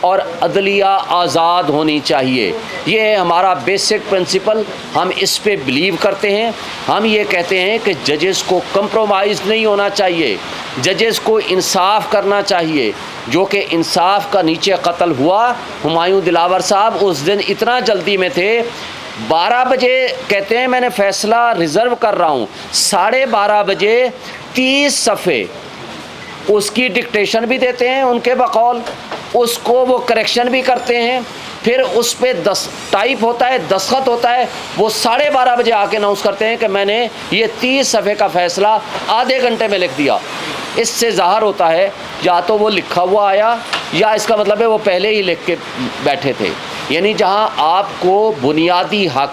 اور عدلیہ آزاد ہونی چاہیے. یہ ہے ہمارا بیسک پرنسپل. ہم اس پہ بلیو کرتے ہیں. ہم یہ کہتے ہیں کہ ججز کو کمپرومائز نہیں ہونا چاہیے, ججز کو انصاف کرنا چاہیے, جو کہ انصاف کا نیچے قتل ہوا. ہمایوں دلاور صاحب اس دن اتنا جلدی میں تھے, 12 بجے کہتے ہیں میں نے فیصلہ ریزرو کر رہا ہوں, 12:30 بجے 30 صفحے اس کی ڈکٹیشن بھی دیتے ہیں ان کے بقول, اس کو وہ کریکشن بھی کرتے ہیں, پھر اس پہ ٹائپ ہوتا ہے, دستخط ہوتا ہے, وہ 12:30 بجے آ کے اناؤنس کرتے ہیں کہ میں نے یہ 30 صفحے کا فیصلہ آدھے گھنٹے میں لکھ دیا. اس سے ظاہر ہوتا ہے یا تو وہ لکھا ہوا آیا یا اس کا مطلب ہے وہ پہلے ہی لکھ کے بیٹھے تھے. یعنی جہاں آپ کو بنیادی حق,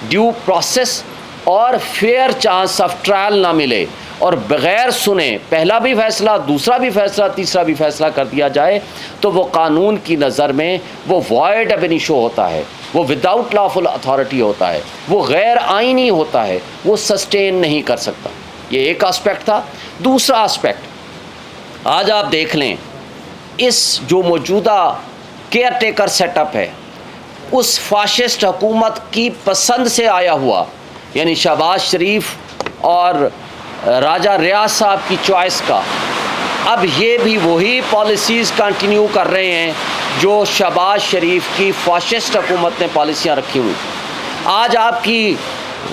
ڈیو پروسیس اور فیئر چانس آف ٹرائل نہ ملے اور بغیر سنے پہلا بھی فیصلہ, دوسرا بھی فیصلہ, تیسرا بھی فیصلہ کر دیا جائے, تو وہ قانون کی نظر میں وہ وائڈ اب انیشو ہوتا ہے, وہ وداؤٹ لافل اتھارٹی ہوتا ہے, وہ غیر آئینی ہوتا ہے, وہ سسٹین نہیں کر سکتا. یہ ایک آسپیکٹ تھا. دوسرا آسپیکٹ, آج آپ دیکھ لیں اس جو موجودہ کیئر ٹیکر سیٹ اپ ہے, اس فاشسٹ حکومت کی پسند سے آیا ہوا, یعنی شہباز شریف اور راجہ ریاض صاحب کی چوائس کا, اب یہ بھی وہی پالیسیز کنٹینیو کر رہے ہیں جو شہباز شریف کی فاشسٹ حکومت نے پالیسیاں رکھی ہوئی. آج آپ کی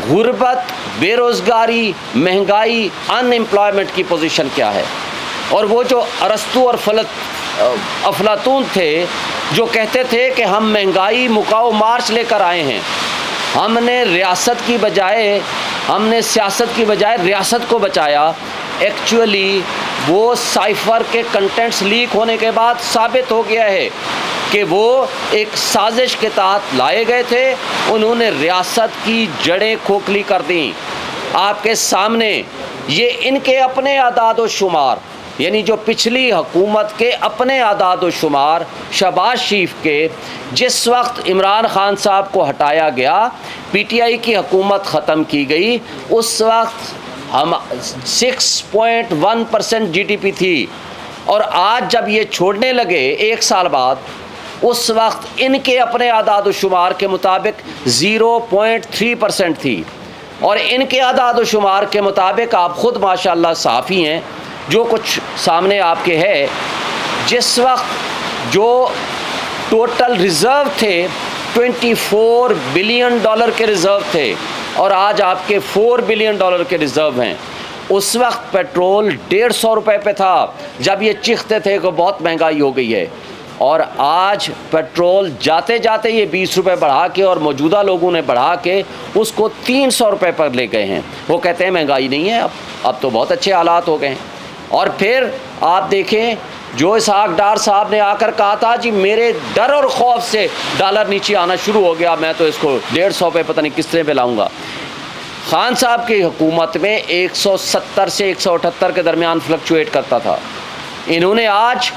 غربت, بے روزگاری, مہنگائی, ان امپلائمنٹ کی پوزیشن کیا ہے؟ اور وہ جو ارسطو اور افلاطون تھے جو کہتے تھے کہ ہم مہنگائی مکاؤ مارچ لے کر آئے ہیں, ہم نے ریاست کی بجائے, ہم نے سیاست کی بجائے ریاست کو بچایا. ایکچولی وہ سائفر کے کنٹینٹس لیک ہونے کے بعد ثابت ہو گیا ہے کہ وہ ایک سازش کے تحت لائے گئے تھے, انہوں نے ریاست کی جڑیں کھوکھلی کر دیں. آپ کے سامنے یہ ان کے اپنے اعداد و شمار, یعنی جو پچھلی حکومت کے اپنے اعداد و شمار, شہباز شریف کے جس وقت عمران خان صاحب کو ہٹایا گیا, پی ٹی آئی کی حکومت ختم کی گئی, اس وقت ہم 6.1% جی ڈی پی تھی, اور آج جب یہ چھوڑنے لگے 1 سال بعد, اس وقت ان کے اپنے اعداد و شمار کے مطابق 0.3% تھی, اور ان کے اعداد و شمار کے مطابق آپ خود ماشاءاللہ صحافی ہیں, جو کچھ سامنے آپ کے ہے, جس وقت جو ٹوٹل ریزرو تھے $24 بلین کے ریزرو تھے, اور آج آپ کے $4 بلین کے ریزرو ہیں. اس وقت پیٹرول 150 روپے پہ تھا جب یہ چیختے تھے کہ بہت مہنگائی ہو گئی ہے, اور آج پیٹرول جاتے جاتے یہ 20 روپے بڑھا کے, اور موجودہ لوگوں نے بڑھا کے اس کو 300 روپے پر لے گئے ہیں. وہ کہتے ہیں مہنگائی نہیں ہے, اب تو بہت اچھے حالات ہو گئے ہیں. اور پھر آپ دیکھیں جو اسحاق ڈار صاحب نے آ کر کہا تھا جی میرے ڈر اور خوف سے ڈالر نیچے آنا شروع ہو گیا, میں تو اس کو 150 پہ پتہ نہیں کس طرح پہ لاؤں گا. خان صاحب کی حکومت میں 170 سے 178 کے درمیان فلکچویٹ کرتا تھا, انہوں نے آج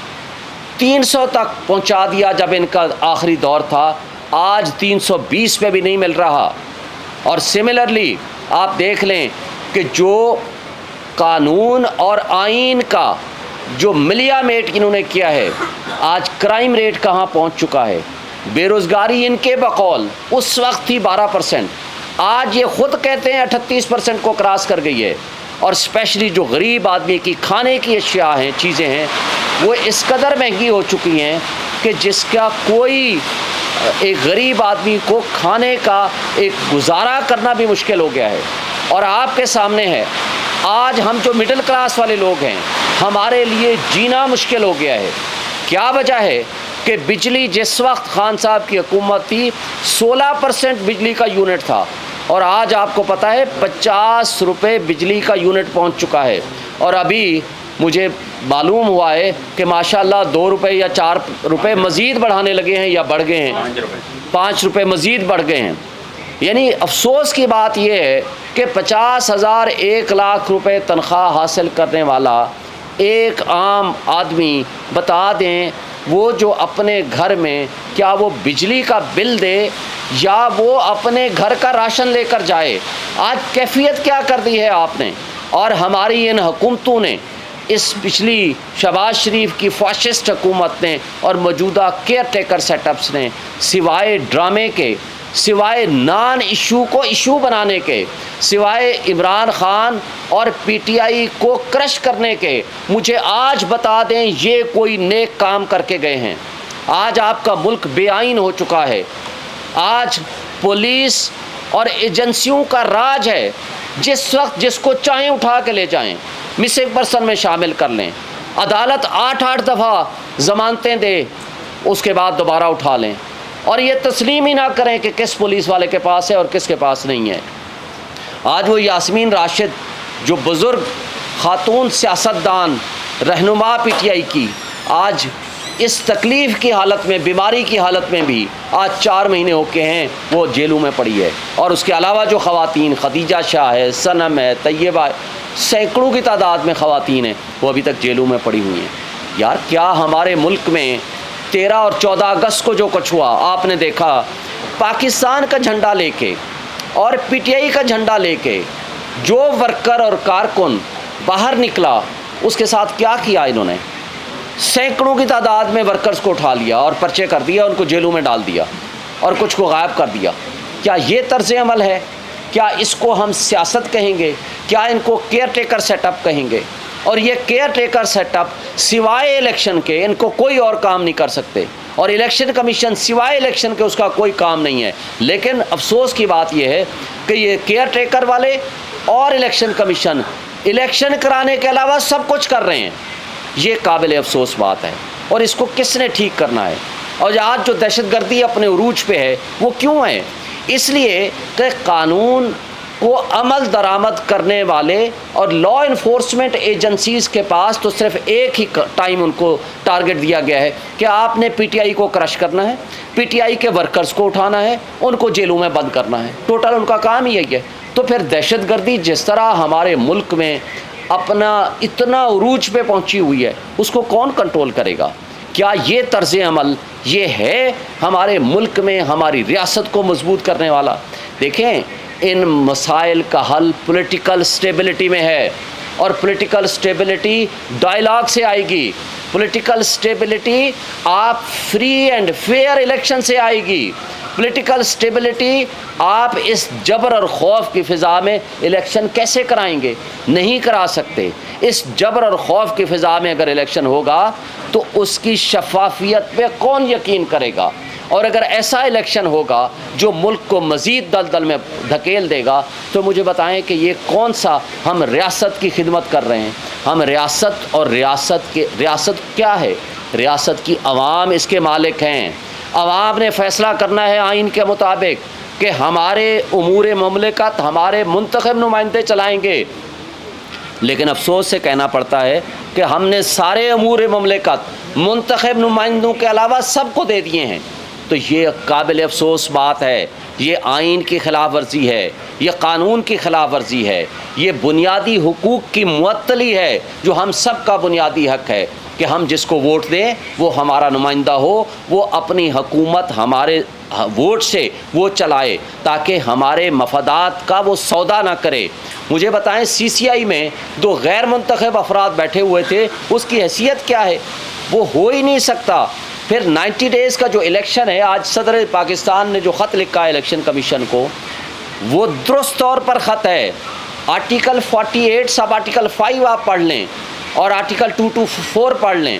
300 تک پہنچا دیا جب ان کا آخری دور تھا, آج 320 پہ بھی نہیں مل رہا. اور سملرلی آپ دیکھ لیں کہ جو قانون اور آئین کا جو ملیا میٹ انہوں نے کیا ہے, آج کرائم ریٹ کہاں پہنچ چکا ہے. بے روزگاری ان کے بقول اس وقت تھی 12%, آج یہ خود کہتے ہیں 38% کو کراس کر گئی ہے. اور اسپیشلی جو غریب آدمی کی کھانے کی اشیاء ہیں, چیزیں ہیں, وہ اس قدر مہنگی ہو چکی ہیں کہ جس کا کوئی ایک غریب آدمی کو کھانے کا ایک گزارا کرنا بھی مشکل ہو گیا ہے. اور آپ کے سامنے ہے آج ہم جو مڈل کلاس والے لوگ ہیں, ہمارے لیے جینا مشکل ہو گیا ہے. کیا وجہ ہے کہ بجلی جس وقت خان صاحب کی حکومت تھی 16% بجلی کا یونٹ تھا, اور آج آپ کو پتہ ہے 50 روپے بجلی کا یونٹ پہنچ چکا ہے. اور ابھی مجھے معلوم ہوا ہے کہ ماشاءاللہ 2 روپے یا 4 روپے مزید بڑھانے لگے ہیں, یا بڑھ گئے ہیں, 5 روپے مزید بڑھ گئے ہیں. یعنی افسوس کی بات یہ ہے کہ 50,000 1 لاکھ روپے تنخواہ حاصل کرنے والا ایک عام آدمی, بتا دیں وہ جو اپنے گھر میں کیا وہ بجلی کا بل دے یا وہ اپنے گھر کا راشن لے کر جائے. آج کیفیت کیا کر دی ہے آپ نے, اور ہماری ان حکومتوں نے اس پچھلی شہباز شریف کی فاشسٹ حکومت نے اور موجودہ کیئر ٹیکر سیٹ اپس نے سوائے ڈرامے کے، سوائے نان ایشو کو ایشو بنانے کے، سوائے عمران خان اور پی ٹی آئی کو کرش کرنے کے، مجھے آج بتا دیں یہ کوئی نیک کام کر کے گئے ہیں؟ آج آپ کا ملک بے آئین ہو چکا ہے، آج پولیس اور ایجنسیوں کا راج ہے، جس وقت جس کو چاہیں اٹھا کے لے جائیں، مسنگ پرسن میں شامل کر لیں، عدالت 8 دفعہ ضمانتیں دے، اس کے بعد دوبارہ اٹھا لیں، اور یہ تسلیم ہی نہ کریں کہ کس پولیس والے کے پاس ہے اور کس کے پاس نہیں ہے۔ آج وہ یاسمین راشد جو بزرگ خاتون سیاستدان رہنما پی ٹی آئی کی، آج اس تکلیف کی حالت میں، بیماری کی حالت میں بھی آج 4 مہینے ہو کے ہیں وہ جیلوں میں پڑی ہے، اور اس کے علاوہ جو خواتین، خدیجہ شاہ ہے، صنم ہے، طیبہ، سینکڑوں کی تعداد میں خواتین ہیں، وہ ابھی تک جیلوں میں پڑی ہوئی ہیں۔ یار کیا ہمارے ملک میں 13 اور 14 اگست کو جو کچھ ہوا، آپ نے دیکھا، پاکستان کا جھنڈا لے کے اور پی ٹی آئی کا جھنڈا لے کے جو ورکر اور کارکن باہر نکلا، اس کے ساتھ کیا کیا انہوں نے؟ سینکڑوں کی تعداد میں ورکرز کو اٹھا لیا اور پرچے کر دیا، ان کو جیلوں میں ڈال دیا اور کچھ کو غائب کر دیا۔ کیا یہ طرز عمل ہے؟ کیا اس کو ہم سیاست کہیں گے؟ کیا ان کو کیئر ٹیکر سیٹ اپ کہیں گے؟ اور یہ کیئر ٹیکر سیٹ اپ سوائے الیکشن کے ان کو کوئی اور کام نہیں کر سکتے، اور الیکشن کمیشن سوائے الیکشن کے اس کا کوئی کام نہیں ہے۔ لیکن افسوس کی بات یہ ہے کہ یہ کیئر ٹیکر والے اور الیکشن کمیشن الیکشن کرانے کے علاوہ سب کچھ کر رہے ہیں۔ یہ قابل افسوس بات ہے، اور اس کو کس نے ٹھیک کرنا ہے؟ اور آج جو دہشت گردی اپنے عروج پہ ہے وہ کیوں ہے؟ اس لیے کہ قانون کو عمل درآمد کرنے والے اور لا انفورسمنٹ ایجنسیز کے پاس تو صرف ایک ہی ٹائم ان کو ٹارگٹ دیا گیا ہے کہ آپ نے پی ٹی آئی کو کرش کرنا ہے، پی ٹی آئی کے ورکرز کو اٹھانا ہے، ان کو جیلوں میں بند کرنا ہے، ٹوٹل ان کا کام ہی یہی ہے۔ تو پھر دہشت گردی جس طرح ہمارے ملک میں اپنا اتنا عروج پہ پہنچی ہوئی ہے، اس کو کون کنٹرول کرے گا؟ کیا یہ طرز عمل یہ ہے ہمارے ملک میں ہماری ریاست کو مضبوط کرنے والا؟ دیکھیں، ان مسائل کا حل پولیٹیکل سٹیبلٹی میں ہے، اور پولیٹیکل سٹیبلٹی ڈائلاگ سے آئے گی، پولیٹیکل سٹیبلٹی آپ فری اینڈ فیئر الیکشن سے آئے گی، پولیٹیکل سٹیبلٹی آپ اس جبر اور خوف کی فضا میں الیکشن کیسے کرائیں گے؟ نہیں کرا سکتے۔ اس جبر اور خوف کی فضا میں اگر الیکشن ہوگا تو اس کی شفافیت پہ کون یقین کرے گا؟ اور اگر ایسا الیکشن ہوگا جو ملک کو مزید دلدل میں دھکیل دے گا، تو مجھے بتائیں کہ یہ کون سا ہم ریاست کی خدمت کر رہے ہیں؟ ہم ریاست، اور ریاست کیا ہے؟ ریاست کی عوام اس کے مالک ہیں۔ عوام نے فیصلہ کرنا ہے آئین کے مطابق کہ ہمارے امور مملکت ہمارے منتخب نمائندے چلائیں گے، لیکن افسوس سے کہنا پڑتا ہے کہ ہم نے سارے امور مملکت منتخب نمائندوں کے علاوہ سب کو دے دیے ہیں۔ تو یہ قابل افسوس بات ہے، یہ آئین کی خلاف ورزی ہے، یہ قانون کی خلاف ورزی ہے، یہ بنیادی حقوق کی معطلی ہے جو ہم سب کا بنیادی حق ہے کہ ہم جس کو ووٹ دیں وہ ہمارا نمائندہ ہو، وہ اپنی حکومت ہمارے ووٹ سے وہ چلائے تاکہ ہمارے مفادات کا وہ سودا نہ کرے۔ مجھے بتائیں، سی سی آئی میں 2 غیر منتخب افراد بیٹھے ہوئے تھے، اس کی حیثیت کیا ہے؟ وہ ہو ہی نہیں سکتا۔ پھر 90 ڈیز کا جو الیکشن ہے، آج صدر پاکستان نے جو خط لکھا ہے الیکشن کمیشن کو، وہ درست طور پر خط ہے۔ آرٹیکل 48 سب آرٹیکل 5 آپ پڑھ لیں اور آرٹیکل 224 پڑھ لیں۔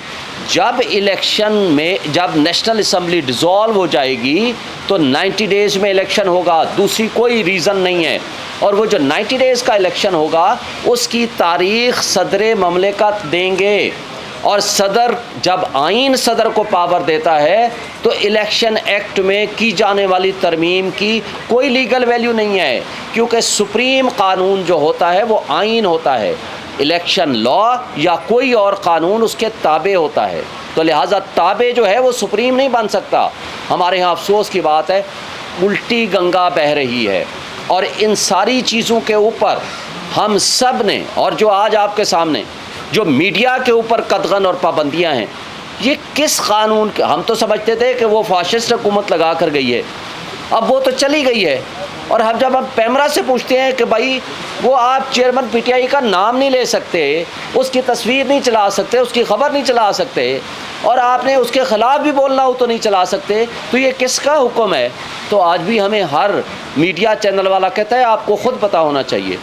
جب الیکشن میں جب نیشنل اسمبلی ڈیزالو ہو جائے گی تو 90 ڈیز میں الیکشن ہوگا، دوسری کوئی ریزن نہیں ہے۔ اور وہ جو 90 ڈیز کا الیکشن ہوگا اس کی تاریخ صدر مملکت دیں گے، اور صدر جب آئین صدر کو پاور دیتا ہے تو الیکشن ایکٹ میں کی جانے والی ترمیم کی کوئی لیگل ویلیو نہیں ہے، کیونکہ سپریم قانون جو ہوتا ہے وہ آئین ہوتا ہے، الیکشن لا یا کوئی اور قانون اس کے تابع ہوتا ہے، تو لہٰذا تابع جو ہے وہ سپریم نہیں بن سکتا۔ ہمارے ہاں افسوس کی بات ہے، الٹی گنگا بہہ رہی ہے، اور ان ساری چیزوں کے اوپر ہم سب نے، اور جو آج آپ کے سامنے جو میڈیا کے اوپر قدغن اور پابندیاں ہیں، یہ کس قانون کے؟ ہم تو سمجھتے تھے کہ وہ فاشسٹ حکومت لگا کر گئی ہے، اب وہ تو چلی گئی ہے، اور جب ہم پیمرا سے پوچھتے ہیں کہ بھائی وہ آپ چیئرمین پی ٹی آئی کا نام نہیں لے سکتے، اس کی تصویر نہیں چلا سکتے، اس کی خبر نہیں چلا سکتے، اور آپ نے اس کے خلاف بھی بولنا ہو تو نہیں چلا سکتے، تو یہ کس کا حکم ہے؟ تو آج بھی ہمیں ہر میڈیا چینل والا کہتا ہے آپ کو خود پتہ ہونا چاہیے،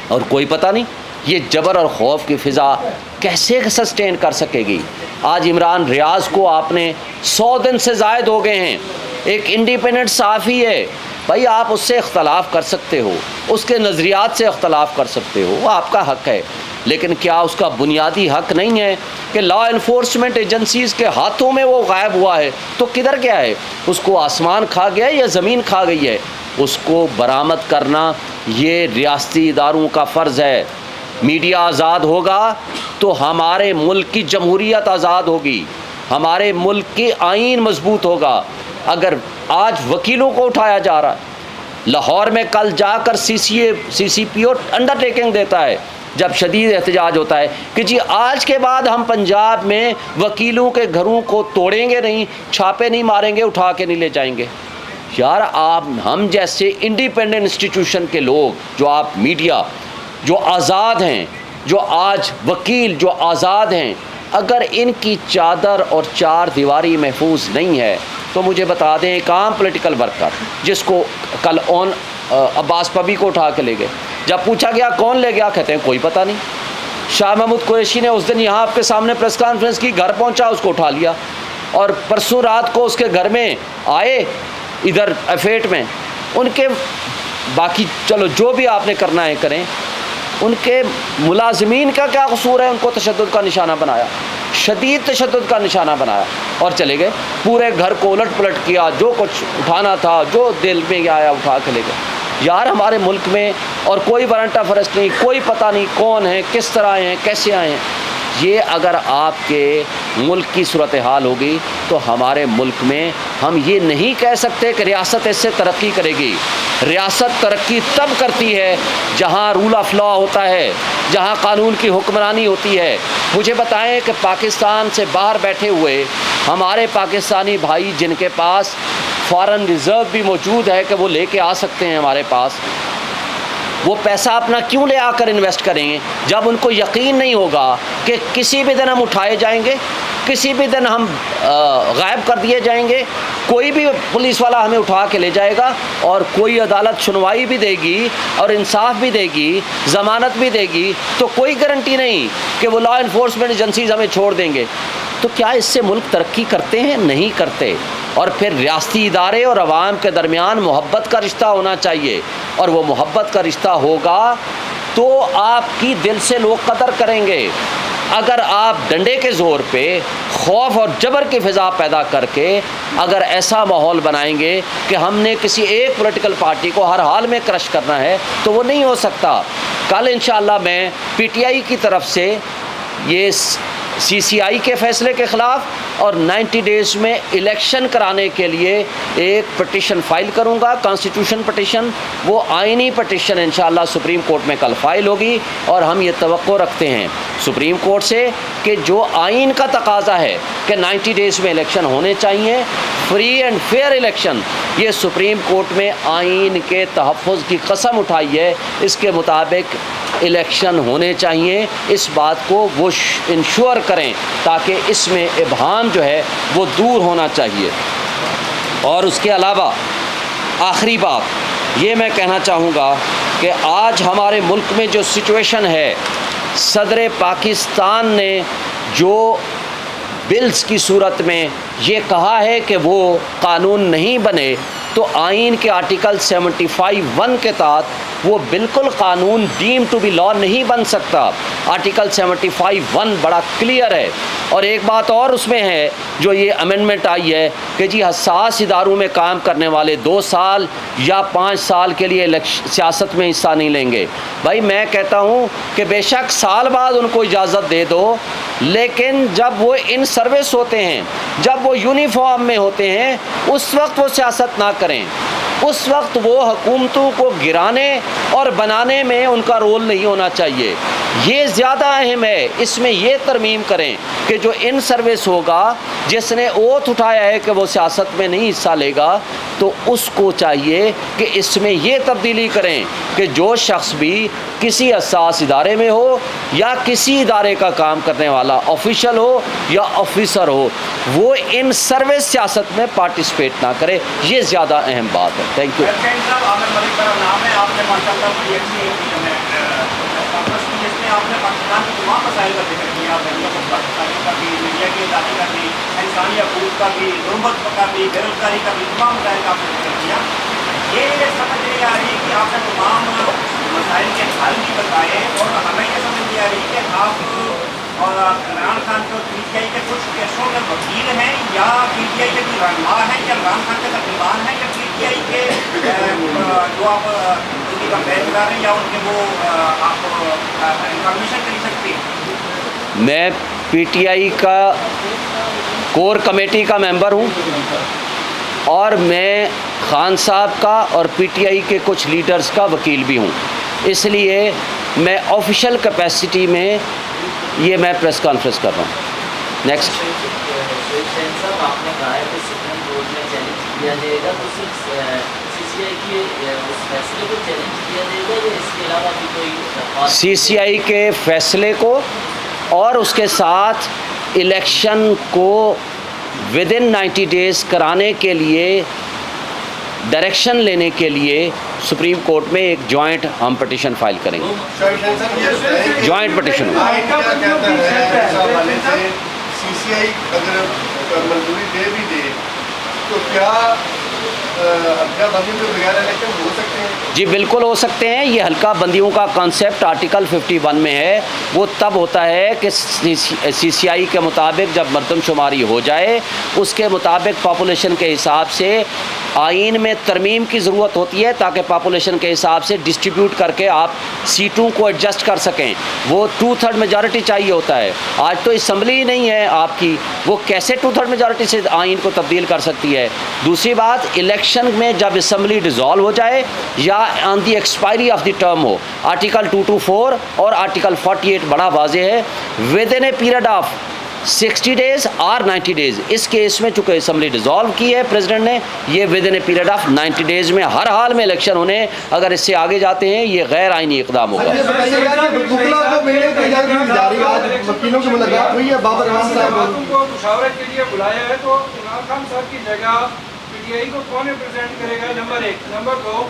اور کوئی پتہ نہیں یہ جبر اور خوف کی فضا کیسے سسٹین کر سکے گی؟ آج عمران ریاض کو آپ نے 100 دن سے زائد ہو گئے ہیں، ایک انڈیپینڈنٹ صحافی ہے، بھائی آپ اس سے اختلاف کر سکتے ہو، اس کے نظریات سے اختلاف کر سکتے ہو، وہ آپ کا حق ہے، لیکن کیا اس کا بنیادی حق نہیں ہے کہ لا انفورسمنٹ ایجنسیز کے ہاتھوں میں وہ غائب ہوا ہے تو کدھر گیا ہے؟ اس کو آسمان کھا گیا ہے یا زمین کھا گئی ہے؟ اس کو برآمد کرنا یہ ریاستی اداروں کا فرض ہے۔ میڈیا آزاد ہوگا تو ہمارے ملک کی جمہوریت آزاد ہوگی، ہمارے ملک کی آئین مضبوط ہوگا۔ اگر آج وکیلوں کو اٹھایا جا رہا ہے، لاہور میں کل جا کر سی سی پی او انڈرٹیکنگ دیتا ہے جب شدید احتجاج ہوتا ہے کہ جی آج کے بعد ہم پنجاب میں وکیلوں کے گھروں کو توڑیں گے نہیں، چھاپے نہیں ماریں گے، اٹھا کے نہیں لے جائیں گے۔ یار آپ ہم جیسے انڈیپینڈنٹ انسٹیٹیوشن کے لوگ، جو آپ میڈیا جو آزاد ہیں، جو آج وکیل جو آزاد ہیں، اگر ان کی چادر اور چار دیواری محفوظ نہیں ہے تو مجھے بتا دیں ایک عام پولیٹیکل ورکر جس کو کل عباس پبی کو اٹھا کے لے گئے، جب پوچھا گیا کون لے گیا، کہتے ہیں کوئی پتہ نہیں۔ شاہ محمود قریشی نے اس دن یہاں آپ کے سامنے پریس کانفرنس کی، گھر پہنچا اس کو اٹھا لیا، اور پرسوں رات کو اس کے گھر میں آئے ادھر ایفیٹ میں، ان کے باقی چلو جو بھی آپ نے کرنا ہے کریں، ان کے ملازمین کا کیا قصور ہے؟ ان کو تشدد کا نشانہ بنایا، شدید تشدد کا نشانہ بنایا اور چلے گئے، پورے گھر کو الٹ پلٹ کیا، جو کچھ اٹھانا تھا جو دل میں آیا اٹھا کے لے گئے۔ یار ہمارے ملک میں اور کوئی وارنٹ آف ارسٹ نہیں، کوئی پتہ نہیں کون ہیں، کس طرح آئے ہیں، کیسے آئے ہیں۔ یہ اگر آپ کے ملک کی صورتحال ہوگی تو ہمارے ملک میں ہم یہ نہیں کہہ سکتے کہ ریاست اس سے ترقی کرے گی۔ ریاست ترقی تب کرتی ہے جہاں رول آف لا ہوتا ہے، جہاں قانون کی حکمرانی ہوتی ہے۔ مجھے بتائیں کہ پاکستان سے باہر بیٹھے ہوئے ہمارے پاکستانی بھائی جن کے پاس فارن ریزرو بھی موجود ہے کہ وہ لے کے آ سکتے ہیں ہمارے پاس، وہ پیسہ اپنا کیوں لے آ کر انویسٹ کریں گے جب ان کو یقین نہیں ہوگا کہ کسی بھی دن ہم اٹھائے جائیں گے، کسی بھی دن ہم غائب کر دیے جائیں گے، کوئی بھی پولیس والا ہمیں اٹھا کے لے جائے گا، اور کوئی عدالت سنوائی بھی دے گی اور انصاف بھی دے گی، ضمانت بھی دے گی، تو کوئی گارنٹی نہیں کہ وہ لا انفورسمنٹ ایجنسیز ہمیں چھوڑ دیں گے۔ تو کیا اس سے ملک ترقی کرتے ہیں؟ نہیں کرتے۔ اور پھر ریاستی ادارے اور عوام کے درمیان محبت کا رشتہ ہونا چاہیے، اور وہ محبت کا رشتہ ہوگا تو آپ کی دل سے لوگ قدر کریں گے۔ اگر آپ ڈنڈے کے زور پہ خوف اور جبر کی فضا پیدا کر کے اگر ایسا ماحول بنائیں گے کہ ہم نے کسی ایک پولیٹیکل پارٹی کو ہر حال میں کرش کرنا ہے تو وہ نہیں ہو سکتا۔ کل انشاءاللہ میں پی ٹی آئی کی طرف سے یہ سی سی آئی کے فیصلے کے خلاف اور 90 ڈیز میں الیکشن کرانے کے لیے ایک پٹیشن فائل کروں گا، کانسٹیٹیوشن پٹیشن۔ وہ آئینی پٹیشن انشاءاللہ سپریم کورٹ میں کل فائل ہوگی، اور ہم یہ توقع رکھتے ہیں سپریم کورٹ سے کہ جو آئین کا تقاضا ہے کہ 90 ڈیز میں الیکشن ہونے چاہیے، فری اینڈ فیئر الیکشن، یہ سپریم کورٹ میں آئین کے تحفظ کی قسم اٹھائی ہے، اس کے مطابق الیکشن ہونے چاہیے۔ اس بات کو وہ انشور کریں تاکہ اس میں ابہام جو ہے وہ دور ہونا چاہیے۔ اور اس کے علاوہ آخری بات یہ میں کہنا چاہوں گا کہ آج ہمارے ملک میں جو سچویشن ہے، صدر پاکستان نے جو بلز کی صورت میں یہ کہا ہے کہ وہ قانون نہیں بنے، تو آئین کے آرٹیکل 75(1) کے تحت وہ بالکل قانون ڈیم ٹو بی لا نہیں بن سکتا۔ آرٹیکل 75(1) بڑا کلیئر ہے۔ اور ایک بات اور اس میں ہے جو یہ امینڈمنٹ آئی ہے کہ جی حساس اداروں میں کام کرنے والے 2 سال یا 5 سال کے لیے سیاست میں حصہ نہیں لیں گے۔ بھائی میں کہتا ہوں کہ بے شک سال بعد ان کو اجازت دے دو، لیکن جب وہ ان سروس ہوتے ہیں، جب وہ یونیفارم میں ہوتے ہیں، اس وقت وہ سیاست نہ کریں۔ اس وقت وہ حکومتوں کو گرانے اور بنانے میں ان کا رول نہیں ہونا چاہیے. یہ زیادہ اہم ہے. اس میں یہ ترمیم کریں کہ جو ان سروس ہوگا جس نے اوتھ اٹھایا ہے کہ وہ سیاست میں نہیں حصہ لے گا تو اس کو چاہیے کہ اس میں یہ تبدیلی کریں کہ جو شخص بھی کسی حساس ادارے میں ہو یا کسی ادارے کا کام کرنے والا آفیشل ہو یا آفیسر ہو وہ ان سروس سیاست میں پارٹیسپیٹ نہ کرے. یہ زیادہ اہم بات ہے. Thank you. آپ نے پاکستان کے تمام مسائل کا ذکر کیا، پاکستانی کا بھی، میڈیا کی آزادی کا بھی، انسانی حقوق کا بھی، غربت کا بھی، بے روزگاری کا بھی، تمام مسائل کا آپ نے ذکر کیا. یہ سمجھ نہیں آ رہی کہ آپ نے تمام مسائل کے حل بھی بتائے اور ہمیں یہ سمجھ نہیں آ رہی کہ آپ اور عمران خان کے پی ٹی آئی کے کچھ کیسوں میں وکیل ہیں یا پی ٹی آئی کے کوئی رہنما ہیں یا عمران خان کے ترجمان ہیں یا پی ٹی آئی کے جو آپ ان کی کمپین کر رہے ہیں یا ان کے وہ آپ انفارمیشن کر سکتے ہیں. میں پی ٹی آئی کا کور کمیٹی کا ممبر ہوں اور میں خان صاحب کا اور پی ٹی آئی کے کچھ لیڈرز کا وکیل بھی ہوں. اس لیے میں آفیشیل کیپیسٹی میں یہ میں پریس کانفرنس کر رہا ہوں. نیکسٹ. آپ نے کہا ہے کہ سپریم کورٹ میں چیلنج کیا جائے گا تو صرف سی سی آئی کے اس فیصلے کو چیلنج کیا جائے گا یا اس کے علاوہ بھی کوئی سی سی آئی کے فیصلے کو اور اس کے ساتھ الیکشن کو ود ان 90 days کرانے کے لیے ڈائریکشن لینے کے لیے سپریم کورٹ میں ایک جوائنٹ ہم پٹیشن فائل کریں گے. جوائنٹ پٹیشن ہوگا. سی سی آئی اگر منظوری دے بھی دے تو کیا حلقہ بندی کے بغیر الیکشن ہو سکتے ہیں؟ جی بالکل ہو سکتے ہیں. یہ حلقہ بندیوں کا کانسیپٹ آرٹیکل 51 میں ہے. وہ تب ہوتا ہے کہ سی سی آئی کے مطابق جب مردم شماری ہو جائے اس کے مطابق پاپولیشن کے حساب سے آئین میں ترمیم کی ضرورت ہوتی ہے تاکہ پاپولیشن کے حساب سے ڈسٹریبیوٹ کر کے آپ سیٹوں کو ایڈجسٹ کر سکیں. وہ 2/3 میجارٹی چاہیے ہوتا ہے. آج تو اسمبلی ہی نہیں ہے آپ کی, وہ کیسے 2/3 میجارٹی سے آئین کو تبدیل کر سکتی ہے. دوسری بات, الیکشن میں جب اسمبلی ڈیزالو ہو جائے یا on the expiry of the term ہو, آرٹیکل 224 اور آرٹیکل 48 بڑا واضح ہے, within a period of 60 days اور 90 days. اس کیس میں چونکہ اسمبلی ڈیزالو کی ہے پریزیڈنٹ نے, یہ with in a period of 90 days میں ہر حال میں الیکشن ہونے. اگر اس سے آگے جاتے ہیں یہ غیر آئینی اقدام ہوگا. مشاورت کے لیے بلایا ہے تو عمران خان صاحب کی جگہ پی ٹی آئی کو کون ریپرزینٹ کرے گا؟ نمبر 1. نمبر 2,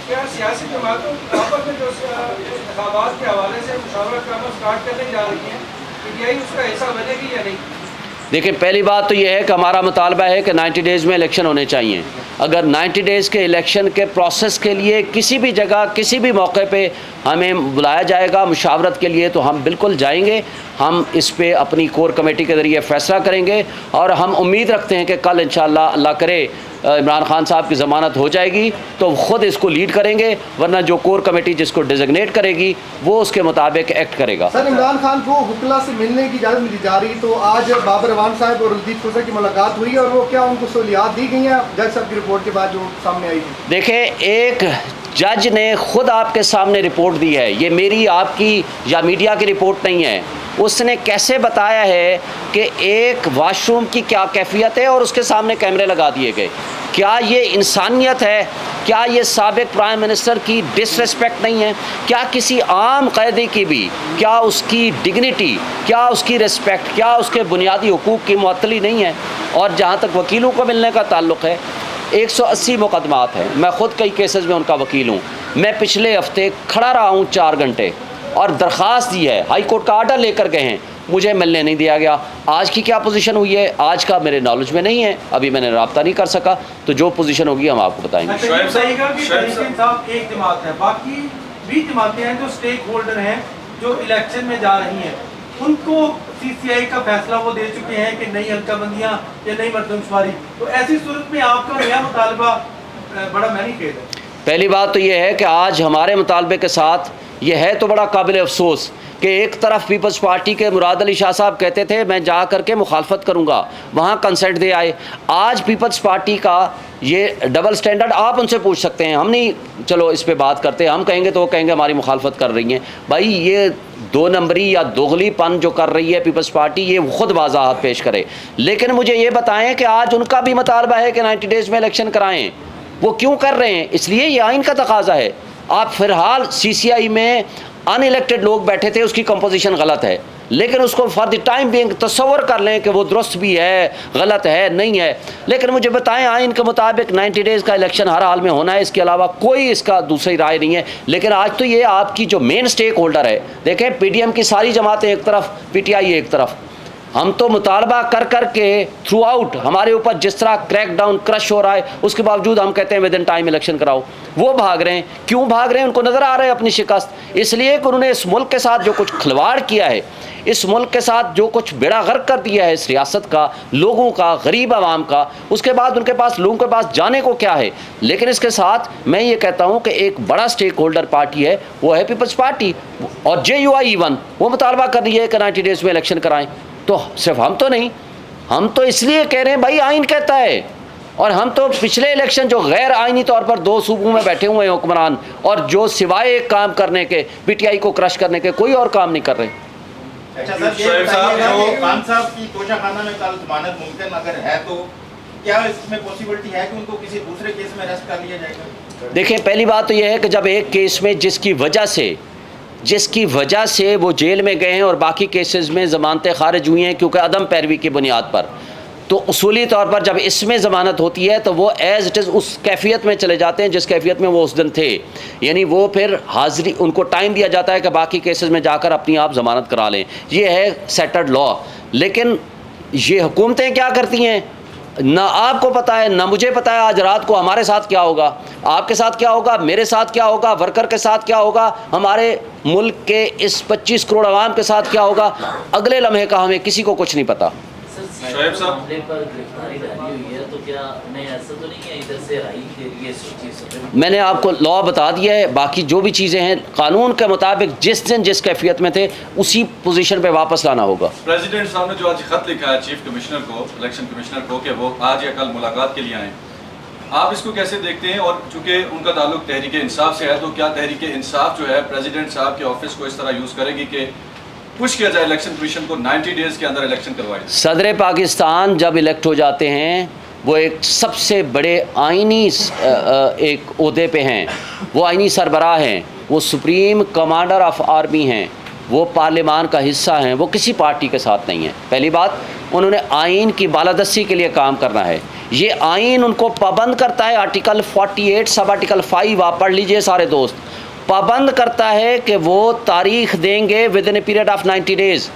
کیا سیاسی جماعتوں آپس میں جو انتخابات کے حوالے سے مشاورت کرنا اسٹارٹ کرنے جا رہی ہیں, پی ٹی آئی اس کا حصہ بنے گی یا نہیں؟ دیکھیں, پہلی بات تو یہ ہے کہ ہمارا مطالبہ ہے کہ 90 days میں الیکشن ہونے چاہیے. اگر 90 days کے الیکشن کے پروسیس کے لیے کسی بھی جگہ کسی بھی موقع پہ ہمیں بلایا جائے گا مشاورت کے لیے تو ہم بالکل جائیں گے. ہم اس پہ اپنی کور کمیٹی کے ذریعے فیصلہ کریں گے اور ہم امید رکھتے ہیں کہ کل انشاءاللہ اللہ کرے عمران خان صاحب کی ضمانت ہو جائے گی تو خود اس کو لیڈ کریں گے, ورنہ جو کور کمیٹی جس کو ڈیزگنیٹ کرے گی وہ اس کے مطابق ایکٹ کرے گا. سر, عمران خان کو وکلا سے ملنے کی اجازت ملی جا رہی, تو آج بابر اعوان صاحب اور رلدیپ کھوسر کی ملاقات ہوئی اور وہ کیا ان کو سہولیات دی گئی ہیں جج صاحب کی رپورٹ کے بعد جو سامنے آئی ہے؟ دیکھیں, ایک جج نے خود آپ کے سامنے رپورٹ دی ہے, یہ میری آپ کی یا میڈیا کی رپورٹ نہیں ہے. اس نے کیسے بتایا ہے کہ ایک واش روم کی کیا کیفیت ہے اور اس کے سامنے کیمرے لگا دیے گئے. کیا یہ انسانیت ہے؟ کیا یہ سابق پرائم منسٹر کی ڈس ریسپیکٹ نہیں ہے؟ کیا کسی عام قیدی کی بھی, کیا اس کی ڈگنیٹی, کیا اس کی ریسپیکٹ, کیا اس کے بنیادی حقوق کی معطلی نہیں ہے؟ اور جہاں تک وکیلوں کو ملنے کا تعلق ہے, 180 مقدمات ہیں. میں خود کئی کیسز میں ان کا وکیل ہوں. میں پچھلے ہفتے کھڑا رہا ہوں 4 گھنٹے اور درخواست دی ہے, ہائی کورٹ کا آرڈر لے کر گئے ہیں, مجھے ملنے نہیں دیا گیا. آج کی کیا پوزیشن ہوئی ہے آج کا میرے نالج میں نہیں ہے, ابھی میں نے رابطہ نہیں کر سکا, تو جو پوزیشن ہوگی ہم آپ کو بتائیں گے. ایک جماعت ہے, باقی 20 جماعتیں ہیں جو اسٹیک ہولڈر ہیں جو الیکشن میں جا رہی ہیں, ان کو سی سی آئی کا فیصلہ وہ دے چکے ہیں کہ نئی حلقہ بندیاں یا نئی مردم شماری, تو ایسی صورت میں آپ کا نیا مطالبہ بڑا مینیفیٹ ہے. پہلی بات تو یہ ہے کہ آج ہمارے مطالبے کے ساتھ یہ ہے تو بڑا قابل افسوس کہ ایک طرف پیپلز پارٹی کے مراد علی شاہ صاحب کہتے تھے میں جا کر کے مخالفت کروں گا, وہاں کنسنٹ دے آئے. آج پیپلز پارٹی کا یہ ڈبل سٹینڈرڈ آپ ان سے پوچھ سکتے ہیں, ہم نہیں چلو اس پہ بات کرتے, ہم کہیں گے تو وہ کہیں گے ہماری مخالفت کر رہی ہیں. بھائی یہ دو نمبری یا دوغلی پن جو کر رہی ہے پیپلز پارٹی, یہ خود وضاحت پیش کرے. لیکن مجھے یہ بتائیں کہ آج ان کا بھی مطالبہ ہے کہ 90 ڈیز میں الیکشن کرائیں, وہ کیوں کر رہے ہیں؟ اس لیے یہ آئین کا تقاضا ہے. آپ فی الحال سی سی آئی میں ان الیکٹڈ لوگ بیٹھے تھے, اس کی کمپوزیشن غلط ہے, لیکن اس کو فار دی ٹائم بینگ تصور کر لیں کہ وہ درست بھی ہے, غلط ہے, نہیں ہے. لیکن مجھے بتائیں آئین کے مطابق 90 ڈیز کا الیکشن ہر حال میں ہونا ہے, اس کے علاوہ کوئی اس کا دوسری رائے نہیں ہے. لیکن آج تو یہ آپ کی جو مین سٹیک ہولڈر ہے, دیکھیں پی ڈی ایم کی ساری جماعتیں ایک طرف, پی ٹی آئی ایک طرف, ہم تو مطالبہ کر کر کے تھرو آؤٹ ہمارے اوپر جس طرح کریک ڈاؤن کرش ہو رہا ہے, اس کے باوجود ہم کہتے ہیں ود ان ٹائم الیکشن کراؤ. وہ بھاگ رہے ہیں. کیوں بھاگ رہے ہیں؟ ان کو نظر آ رہا ہے اپنی شکست. اس لیے کہ انہوں نے اس ملک کے ساتھ جو کچھ کھلواڑ کیا ہے, اس ملک کے ساتھ جو کچھ بیڑا غرق کر دیا ہے اس ریاست کا, لوگوں کا, غریب عوام کا, اس کے بعد ان کے پاس لوگوں کے پاس جانے کو کیا ہے. لیکن اس کے ساتھ میں یہ کہتا ہوں کہ ایک بڑا سٹیک ہولڈر پارٹی ہے, وہ ہے پیپلز پارٹی, اور جے یو آئی ایون وہ مطالبہ کر رہی ہے کہ 90 ڈیز میں الیکشن کرائیں. تو صرف ہم تو نہیں, ہم تو اس لیے کہہ رہے ہیں بھائی آئین کہتا ہے. اور ہم تو پچھلے الیکشن جو غیر آئینی طور پر 2 صوبوں میں بیٹھے ہوئے ہیں حکمران, اور جو سوائے ایک کام کرنے کے, پی ٹی آئی کو کرش کرنے کے, کوئی اور کام نہیں کر رہے. اچھا سر, یہ بتائیے گا کہ خان صاحب کی توشہ خانہ میں کل ضمانت ممکن اگر ہے تو کیا اس میں پاسبلٹی ہے کہ ان کو کسی دوسرے کیس میں اریسٹ کر لیا جائے گا؟ دیکھیں پہلی بات تو یہ ہے کہ جب ایک کیس میں جس کی وجہ سے وہ جیل میں گئے ہیں اور باقی کیسز میں ضمانتیں خارج ہوئی ہیں کیونکہ عدم پیروی کی بنیاد پر, تو اصولی طور پر جب اس میں ضمانت ہوتی ہے تو وہ ایز اٹ از اس کیفیت میں چلے جاتے ہیں جس کیفیت میں وہ اس دن تھے. یعنی وہ پھر حاضری, ان کو ٹائم دیا جاتا ہے کہ باقی کیسز میں جا کر اپنی آپ ضمانت کرا لیں. یہ ہے سیٹلڈ لا. لیکن یہ حکومتیں کیا کرتی ہیں, نہ آپ کو پتہ ہے نہ مجھے پتہ ہے آج رات کو ہمارے ساتھ کیا ہوگا, آپ کے ساتھ کیا ہوگا, میرے ساتھ کیا ہوگا, ورکر کے ساتھ کیا ہوگا, ہمارے ملک کے اس 25 کروڑ عوام کے ساتھ کیا ہوگا, اگلے لمحے کا ہمیں کسی کو کچھ نہیں پتہ. شعیب صاحب معاملے پر گرفتاری جاری ہوئی ہے تو کیا نہیں ایسا تو نہیں ہے ادھر سے رہائی کے لیے سوچی سکتے؟ میں نے آپ کو لا بتا دیا ہے, باقی جو بھی چیزیں ہیں قانون کے مطابق جس دن جس کیفیت میں تھے اسی پوزیشن پہ واپس لانا ہوگا. پریزیڈنٹ صاحب نے جو آج خط لکھا ہے چیف کمشنر کو, الیکشن کمشنر کو, کہ وہ آج یا کل ملاقات کے لیے آئیں, آپ اس کو کیسے دیکھتے ہیں؟ اور چونکہ ان کا تعلق تحریک انصاف سے ہے تو کیا تحریک انصاف جو ہے پریزیڈنٹ صاحب کے آفس کو اس طرح یوز کرے گی کہ پش کیا جائے الیکشن کمیشن کو 90 ڈیز کے اندر الیکشن کروائی؟ صدر پاکستان جب الیکٹ ہو جاتے ہیں وہ ایک سب سے بڑے آئینی ایک عہدے پہ ہیں, وہ آئینی سربراہ ہیں, وہ سپریم کمانڈر آف آرمی ہیں, وہ پارلیمان کا حصہ ہیں, وہ کسی پارٹی کے ساتھ نہیں ہیں. پہلی بات, انہوں نے آئین کی بالادستی کے لیے کام کرنا ہے. یہ آئین ان کو پابند کرتا ہے, آرٹیکل 48 سب آرٹیکل 5 آپ پڑھ لیجئے سارے دوست, پابند کرتا ہے کہ وہ تاریخ دیں گے within a period of 90 days.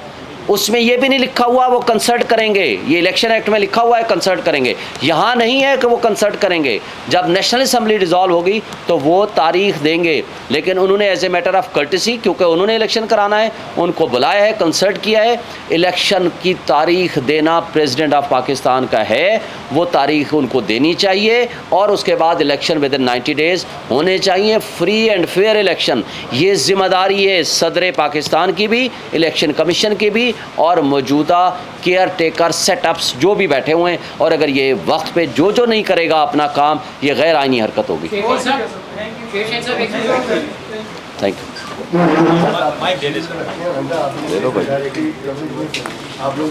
اس میں یہ بھی نہیں لکھا ہوا وہ کنسلٹ کریں گے, یہ الیکشن ایکٹ میں لکھا ہوا ہے کنسلٹ کریں گے, یہاں نہیں ہے کہ وہ کنسلٹ کریں گے. جب نیشنل اسمبلی ڈیزالو ہوگی تو وہ تاریخ دیں گے. لیکن انہوں نے as a matter of courtesy, کیونکہ انہوں نے الیکشن کرانا ہے, ان کو بلایا ہے, کنسلٹ کیا ہے, الیکشن کی تاریخ دینا پریزیڈنٹ آف پاکستان کا ہے, وہ تاریخ ان کو دینی چاہیے, اور اس کے بعد الیکشن ود ان 90 ڈیز ہونے چاہیے, فری اینڈ فیئر الیکشن. یہ ذمہ داری ہے صدر پاکستان کی بھی, الیکشن کمیشن کی بھی, اور موجودہ کیئر ٹیکر سیٹ اپس جو بھی بیٹھے ہوئے ہیں. اور اگر یہ وقت پہ جو نہیں کرے گا اپنا کام, یہ غیر آئینی حرکت ہوگی. Thank you. آپ لوگ